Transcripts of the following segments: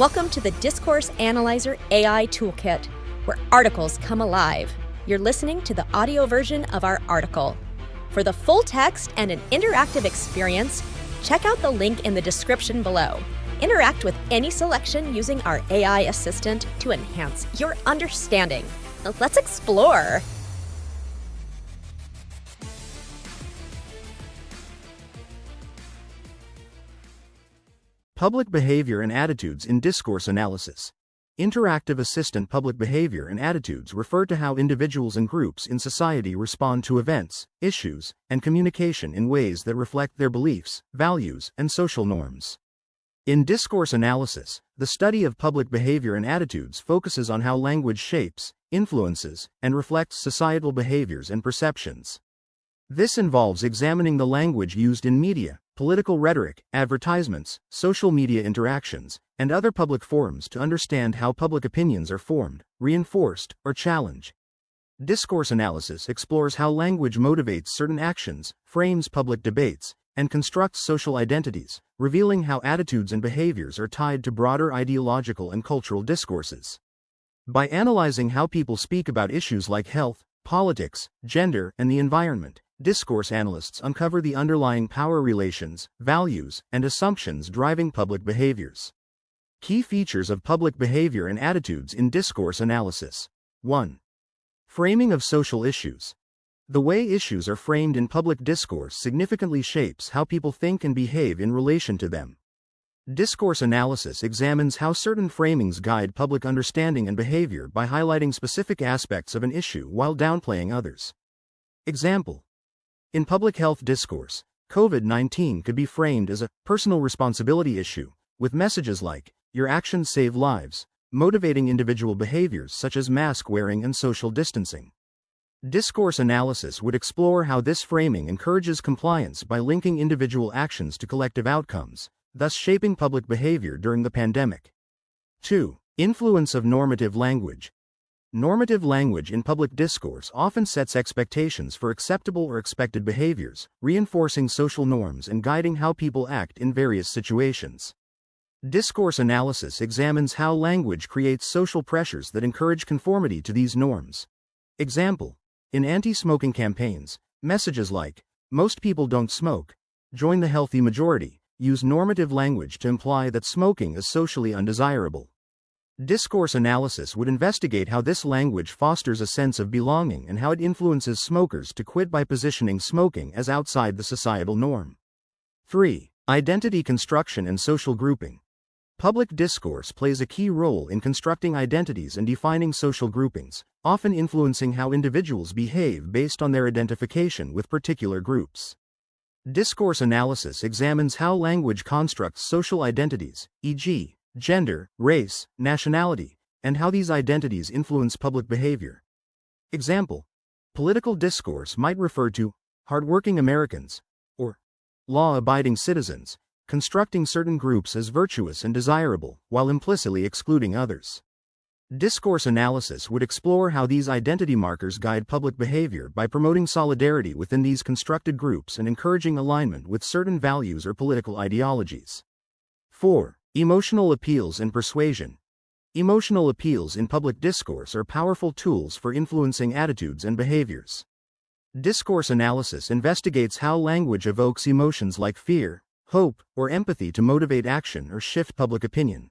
Welcome to the Discourse Analyzer AI Toolkit, where articles come alive. You're listening to the audio version of our article. For the full text and an interactive experience, check out the link in the description below. Interact with any selection using our AI assistant to enhance your understanding. Let's explore. Public behavior and attitudes in discourse analysis. Interactive assistant public behavior and attitudes refer to how individuals and groups in society respond to events, issues, and communication in ways that reflect their beliefs, values, and social norms. In discourse analysis, the study of public behavior and attitudes focuses on how language shapes, influences, and reflects societal behaviors and perceptions. This involves examining the language used in media, political rhetoric, advertisements, social media interactions, and other public forums to understand how public opinions are formed, reinforced, or challenged. Discourse analysis explores how language motivates certain actions, frames public debates, and constructs social identities, revealing how attitudes and behaviors are tied to broader ideological and cultural discourses. By analyzing how people speak about issues like health, politics, gender, and the environment, discourse analysts uncover the underlying power relations, values, and assumptions driving public behaviors. Key features of public behavior and attitudes in discourse analysis. 1. Framing of social issues. The way issues are framed in public discourse significantly shapes how people think and behave in relation to them. Discourse analysis examines how certain framings guide public understanding and behavior by highlighting specific aspects of an issue while downplaying others. Example: in public health discourse, COVID-19 could be framed as a personal responsibility issue, with messages like, "Your actions save lives," motivating individual behaviors such as mask wearing and social distancing. Discourse analysis would explore how this framing encourages compliance by linking individual actions to collective outcomes, thus shaping public behavior during the pandemic. 2. Influence of normative language. Normative language in public discourse often sets expectations for acceptable or expected behaviors, reinforcing social norms and guiding how people act in various situations. Discourse analysis examines how language creates social pressures that encourage conformity to these norms. Example: in anti-smoking campaigns, messages like, "Most people don't smoke," "Join the healthy majority," use normative language to imply that smoking is socially undesirable. Discourse analysis would investigate how this language fosters a sense of belonging and how it influences smokers to quit by positioning smoking as outside the societal norm. 3. Identity construction and social grouping. Public discourse plays a key role in constructing identities and defining social groupings, often influencing how individuals behave based on their identification with particular groups. Discourse analysis examines how language constructs social identities, e.g., gender, race, nationality, and how these identities influence public behavior. Example: political discourse might refer to hardworking Americans or law-abiding citizens, constructing certain groups as virtuous and desirable, while implicitly excluding others. Discourse analysis would explore how these identity markers guide public behavior by promoting solidarity within these constructed groups and encouraging alignment with certain values or political ideologies. 4. Emotional appeals and persuasion. Emotional appeals in public discourse are powerful tools for influencing attitudes and behaviors. Discourse analysis investigates how language evokes emotions like fear, hope, or empathy to motivate action or shift public opinion.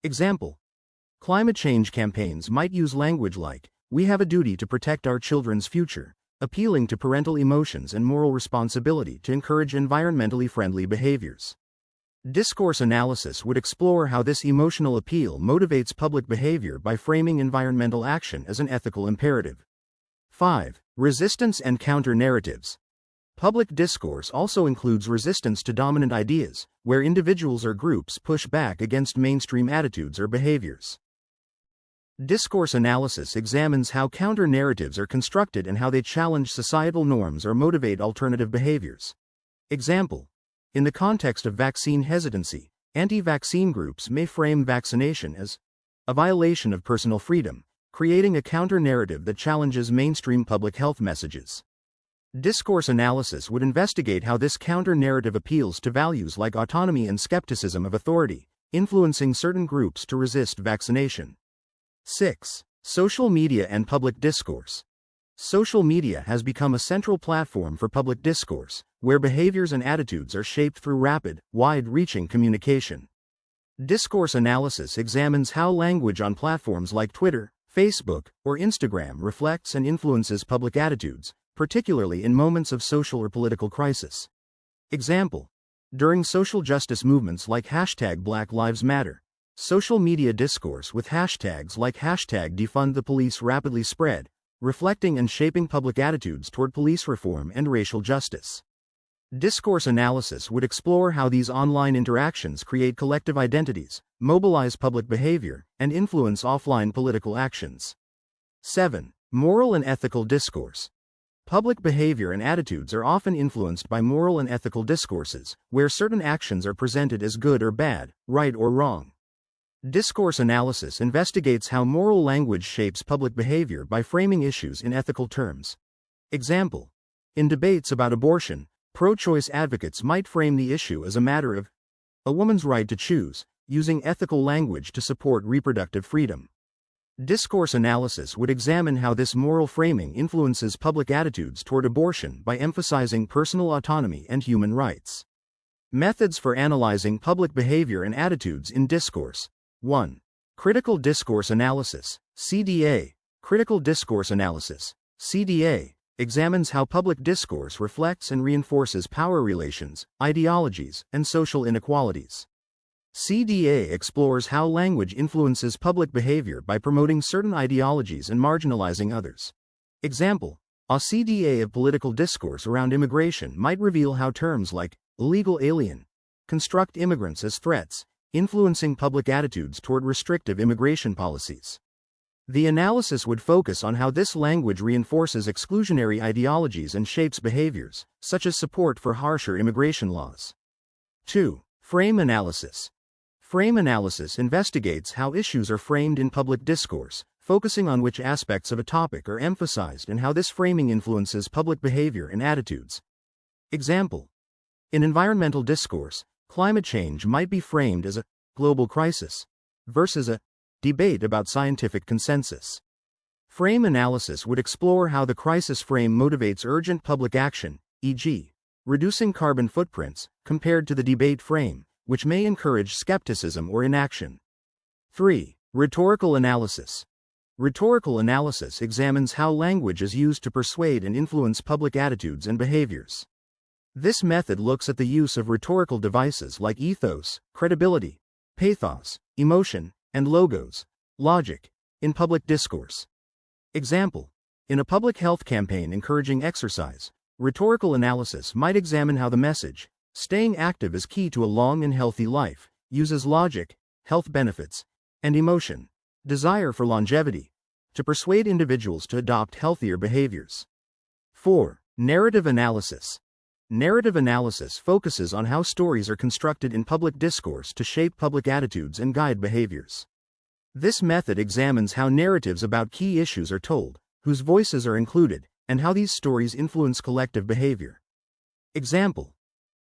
Example: climate change campaigns might use language like, "We have a duty to protect our children's future," appealing to parental emotions and moral responsibility to encourage environmentally friendly behaviors. Discourse analysis would explore how this emotional appeal motivates public behavior by framing environmental action as an ethical imperative. 5. Resistance and counter-narratives. Public discourse also includes resistance to dominant ideas, where individuals or groups push back against mainstream attitudes or behaviors. Discourse analysis examines how counter-narratives are constructed and how they challenge societal norms or motivate alternative behaviors. Example: in the context of vaccine hesitancy, anti-vaccine groups may frame vaccination as a violation of personal freedom, creating a counter-narrative that challenges mainstream public health messages. Discourse analysis would investigate how this counter-narrative appeals to values like autonomy and skepticism of authority, influencing certain groups to resist vaccination. 6. Social media and public discourse. Social media has become a central platform for public discourse, where behaviors and attitudes are shaped through rapid, wide-reaching communication. Discourse analysis examines how language on platforms like Twitter, Facebook, or Instagram reflects and influences public attitudes, particularly in moments of social or political crisis. Example: during social justice movements like #BlackLivesMatter, social media discourse with hashtags like #DefundThePolice rapidly spread, reflecting and shaping public attitudes toward police reform and racial justice. Discourse analysis would explore how these online interactions create collective identities, mobilize public behavior, and influence offline political actions. 7. Moral and ethical discourse. Public behavior and attitudes are often influenced by moral and ethical discourses, where certain actions are presented as good or bad, right or wrong. Discourse analysis investigates how moral language shapes public behavior by framing issues in ethical terms. Example: in debates about abortion, pro-choice advocates might frame the issue as a matter of a woman's right to choose, using ethical language to support reproductive freedom. Discourse analysis would examine how this moral framing influences public attitudes toward abortion by emphasizing personal autonomy and human rights. Methods for analyzing public behavior and attitudes in discourse. 1. Critical discourse analysis, CDA. Critical discourse analysis, CDA, examines how public discourse reflects and reinforces power relations, ideologies, and social inequalities. CDA explores how language influences public behavior by promoting certain ideologies and marginalizing others. Example: a CDA of political discourse around immigration might reveal how terms like illegal alien construct immigrants as threats, influencing public attitudes toward restrictive immigration policies. The analysis would focus on how this language reinforces exclusionary ideologies and shapes behaviors, such as support for harsher immigration laws. 2. Frame analysis. Frame analysis investigates how issues are framed in public discourse, focusing on which aspects of a topic are emphasized and how this framing influences public behavior and attitudes. Example: in environmental discourse, climate change might be framed as a global crisis versus a debate about scientific consensus. Frame analysis would explore how the crisis frame motivates urgent public action, e.g., reducing carbon footprints, compared to the debate frame, which may encourage skepticism or inaction. 3. Rhetorical analysis. Rhetorical analysis examines how language is used to persuade and influence public attitudes and behaviors. This method looks at the use of rhetorical devices like ethos, credibility, pathos, emotion, and logos, logic, in public discourse. Example: in a public health campaign encouraging exercise, rhetorical analysis might examine how the message, "staying active is key to a long and healthy life," uses logic, health benefits, and emotion, desire for longevity, to persuade individuals to adopt healthier behaviors. 4. Narrative analysis. Narrative analysis focuses on how stories are constructed in public discourse to shape public attitudes and guide behaviors. This method examines how narratives about key issues are told, whose voices are included, and how these stories influence collective behavior. Example: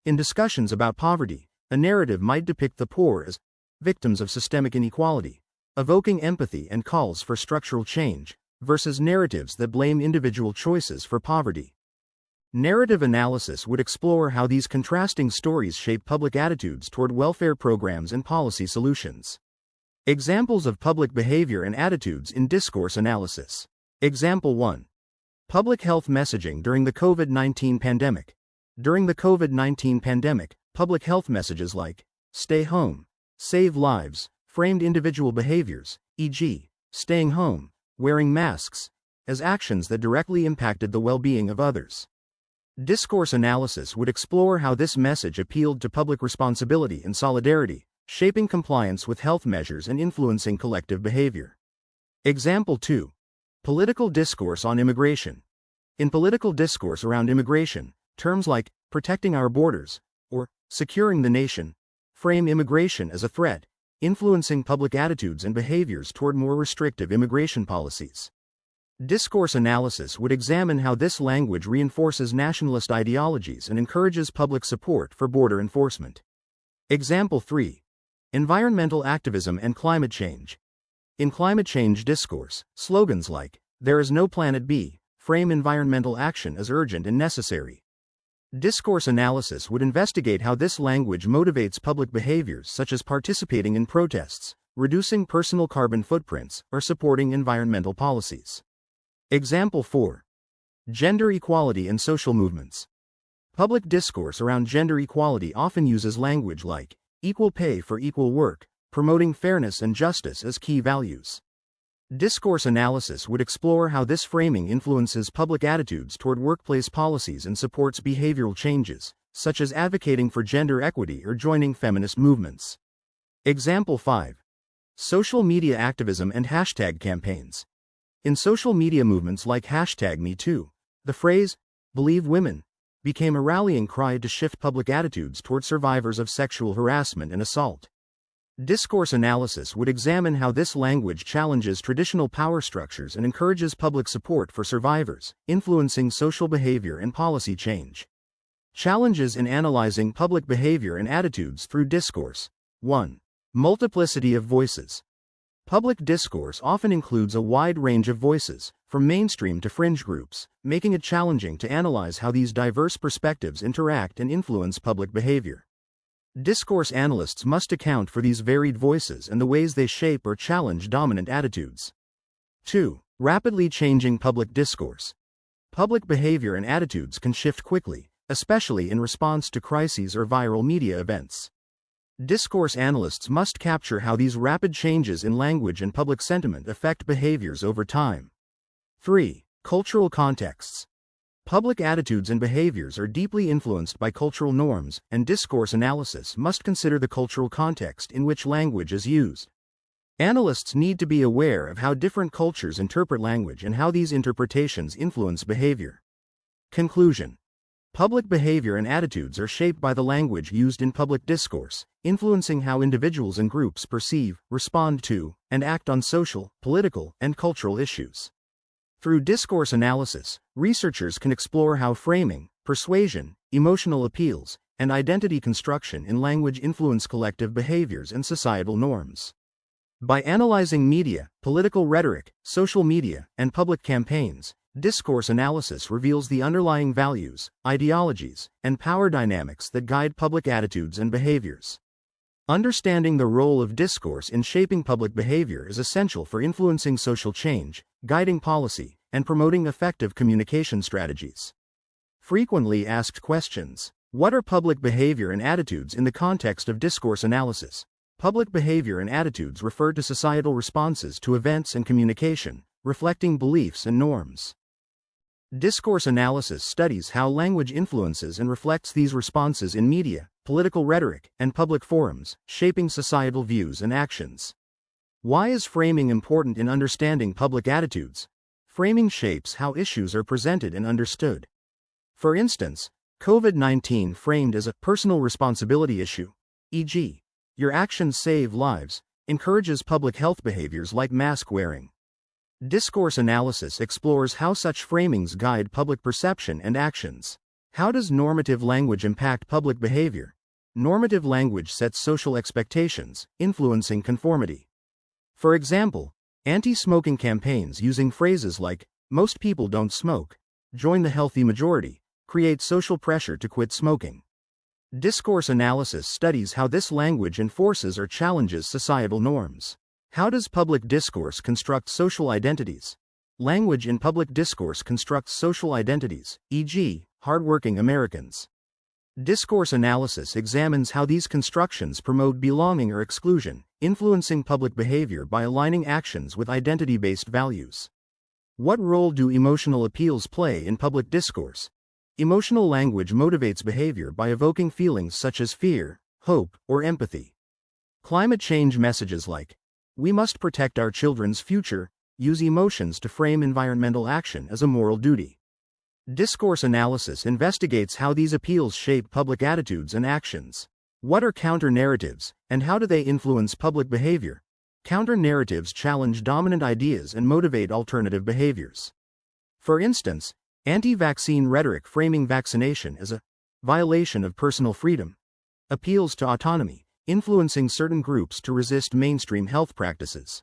in discussions about poverty, a narrative might depict the poor as victims of systemic inequality, evoking empathy and calls for structural change, versus narratives that blame individual choices for poverty. Narrative analysis would explore how these contrasting stories shape public attitudes toward welfare programs and policy solutions. Examples of public behavior and attitudes in discourse analysis. Example 1. Public health messaging during the COVID-19 pandemic. During the COVID-19 pandemic, public health messages like "stay home, save lives," framed individual behaviors, e.g., staying home, wearing masks, as actions that directly impacted the well-being of others. Discourse analysis would explore how this message appealed to public responsibility and solidarity, shaping compliance with health measures and influencing collective behavior. Example 2. Political discourse on immigration. In political discourse around immigration, terms like "protecting our borders" or "securing the nation" frame immigration as a threat, influencing public attitudes and behaviors toward more restrictive immigration policies. Discourse analysis would examine how this language reinforces nationalist ideologies and encourages public support for border enforcement. Example 3. Environmental activism and climate change. In climate change discourse, slogans like, "There is no planet B," frame environmental action as urgent and necessary. Discourse analysis would investigate how this language motivates public behaviors such as participating in protests, reducing personal carbon footprints, or supporting environmental policies. Example 4. Gender equality and social movements. Public discourse around gender equality often uses language like equal pay for equal work, promoting fairness and justice as key values. Discourse analysis would explore how this framing influences public attitudes toward workplace policies and supports behavioral changes, such as advocating for gender equity or joining feminist movements. Example 5. Social media activism and hashtag campaigns. In social media movements like #MeToo, the phrase, "Believe women," became a rallying cry to shift public attitudes toward survivors of sexual harassment and assault. Discourse analysis would examine how this language challenges traditional power structures and encourages public support for survivors, influencing social behavior and policy change. Challenges in analyzing public behavior and attitudes through discourse. 1. Multiplicity of voices. Public discourse often includes a wide range of voices, from mainstream to fringe groups, making it challenging to analyze how these diverse perspectives interact and influence public behavior. Discourse analysts must account for these varied voices and the ways they shape or challenge dominant attitudes. 2. Rapidly changing public discourse. Public behavior and attitudes can shift quickly, especially in response to crises or viral media events. Discourse analysts must capture how these rapid changes in language and public sentiment affect behaviors over time. 3. Cultural contexts. Public attitudes and behaviors are deeply influenced by cultural norms, and discourse analysis must consider the cultural context in which language is used. Analysts need to be aware of how different cultures interpret language and how these interpretations influence behavior. Conclusion. Public behavior and attitudes are shaped by the language used in public discourse, influencing how individuals and groups perceive, respond to, and act on social, political, and cultural issues. Through discourse analysis, researchers can explore how framing, persuasion, emotional appeals, and identity construction in language influence collective behaviors and societal norms. By analyzing media, political rhetoric, social media, and public campaigns, discourse analysis reveals the underlying values, ideologies, and power dynamics that guide public attitudes and behaviors. Understanding the role of discourse in shaping public behavior is essential for influencing social change, guiding policy, and promoting effective communication strategies. Frequently asked questions. What are public behavior and attitudes in the context of discourse analysis? Public behavior and attitudes refer to societal responses to events and communication, reflecting beliefs and norms. Discourse analysis studies how language influences and reflects these responses in media, political rhetoric, and public forums, shaping societal views and actions. Why is framing important in understanding public attitudes? Framing shapes how issues are presented and understood. For instance, COVID-19 framed as a personal responsibility issue, e.g., "Your actions save lives," encourages public health behaviors like mask wearing. Discourse analysis explores how such framings guide public perception and actions. How does normative language impact public behavior? Normative language sets social expectations, influencing conformity. For example, anti-smoking campaigns using phrases like, "Most people don't smoke," "Join the healthy majority," create social pressure to quit smoking. Discourse analysis studies how this language enforces or challenges societal norms. How does public discourse construct social identities? Language in public discourse constructs social identities, e.g., hardworking Americans. Discourse analysis examines how these constructions promote belonging or exclusion, influencing public behavior by aligning actions with identity-based values. What role do emotional appeals play in public discourse? Emotional language motivates behavior by evoking feelings such as fear, hope, or empathy. Climate change messages like, "We must protect our children's future," use emotions to frame environmental action as a moral duty. Discourse analysis investigates how these appeals shape public attitudes and actions. What are counter-narratives, and how do they influence public behavior? Counter-narratives challenge dominant ideas and motivate alternative behaviors. For instance, anti-vaccine rhetoric framing vaccination as a violation of personal freedom appeals to autonomy, influencing certain groups to resist mainstream health practices.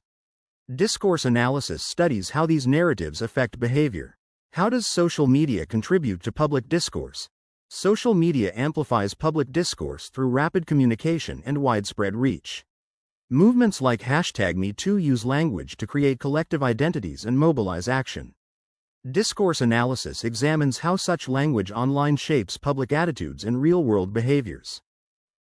Discourse analysis studies how these narratives affect behavior. How does social media contribute to public discourse? Social media amplifies public discourse through rapid communication and widespread reach. Movements like #MeToo use language to create collective identities and mobilize action. Discourse analysis examines how such language online shapes public attitudes and real-world behaviors.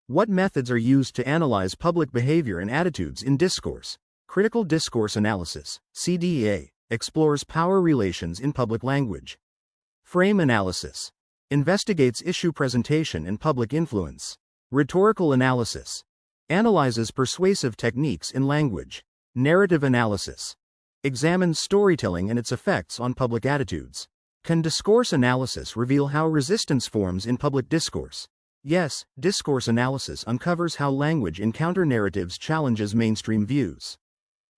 What methods are used to analyze public behavior and attitudes in discourse? Critical discourse analysis, CDA, explores power relations in public language. Frame analysis investigates issue presentation and public influence. Rhetorical analysis analyzes persuasive techniques in language. Narrative analysis examines storytelling and its effects on public attitudes. Can discourse analysis reveal how resistance forms in public discourse? Yes, discourse analysis uncovers how language in counter-narratives challenges mainstream views.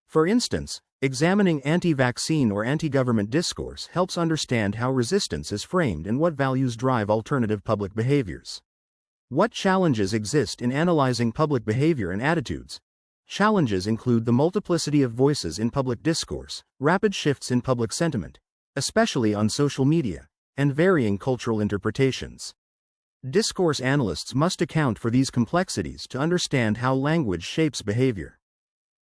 For instance, examining anti-vaccine or anti-government discourse helps understand how resistance is framed and what values drive alternative public behaviors. What challenges exist in analyzing public behavior and attitudes? Challenges include the multiplicity of voices in public discourse, rapid shifts in public sentiment, especially on social media, and varying cultural interpretations. Discourse analysts must account for these complexities to understand how language shapes behavior.